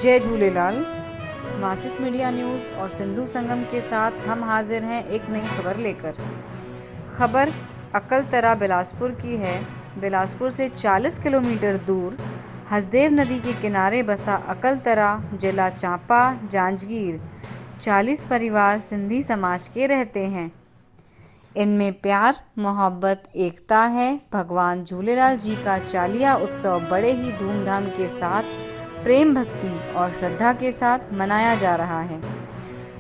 जय झूलेलाल। माचिस media news और सिंधु संगम के साथ हम हाजिर हैं एक नई खबर लेकर। खबर अकलतरा बिलासपुर की है। बिलासपुर से 40 किलोमीटर दूर हसदेव नदी के किनारे बसा अकलतरा, जिला चांपा, जांजगीर 40 परिवार सिंधी समाज के रहते हैं। इनमें प्यार, मोहब्बत, एकता है। भगवान झूलेलाल जी का चालिया उत्सव बड़े ही धूमधाम के साथ, प्रेम, भक्ति और श्रद्धा के साथ मनाया जा रहा है।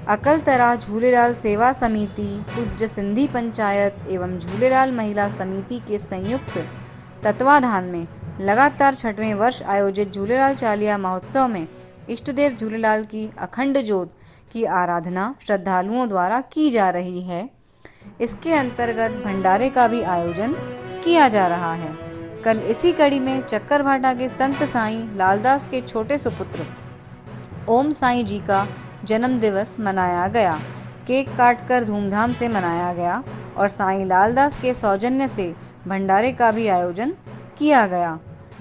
अकलतरा झूलेलाल सेवा समिति, पूज्य सिंधी पंचायत एवं झूलेलाल महिला समिति के संयुक्त तत्वाधान में लगातार 6वें वर्ष आयोजित झूलेलाल चालिया महोत्सव में इष्टदेव झूलेलाल की अखंड ज्योत की आराधना श्रद्धालुओं द्वारा की जा रही है। इसके अंतर्गत भंडारे का भी आयोजन किया जा रहा है। कल इसी कड़ी में चक्करभाटा के संत साईं लालदास के छोटे सुपुत्र ओम साईं जी का जन्म दिवस मनाया गया। केक काटकर धूमधाम से मनाया गया और साईं लालदास के सौजन्य से भंडारे का भी आयोजन किया गया।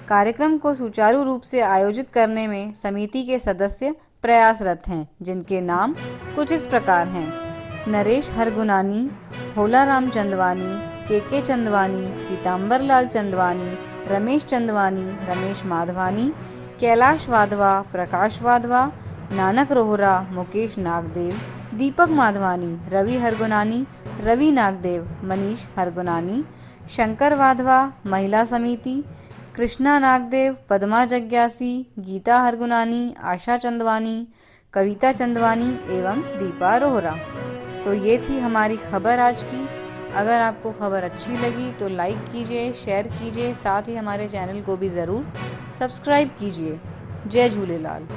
कार्यक्रम को सुचारू रूप से आयोजित करने में समिति के सदस्य प्रयासरत हैं, जिनके नाम कुछ इस प्रकार हैं: नरेश हरगुनानी, होलाराम चंदवानी, के चंदवानी, पीताम्बर लाल चंदवानी, रमेश चंदवानी, रमेश माधवानी, कैलाश वाधवा, प्रकाश वाधवा, नानक रोहरा, मुकेश नागदेव, दीपक माधवानी, रवि हरगुनानी, रवि नागदेव, मनीष हरगुनानी, शंकर वाधवा, महिला समिति, कृष्णा नागदेव, पद्मा जग्यासी, गीता हरगुनानी, आशा चंदवानी, कविता चंदवानी एवं दीपा रोहरा। तो ये थी हमारी खबर आज की। अगर आपको खबर अच्छी लगी तो लाइक कीजिए, शेयर कीजिए, साथ ही हमारे चैनल को भी ज़रूर सब्सक्राइब कीजिए। जय झूलेलाल।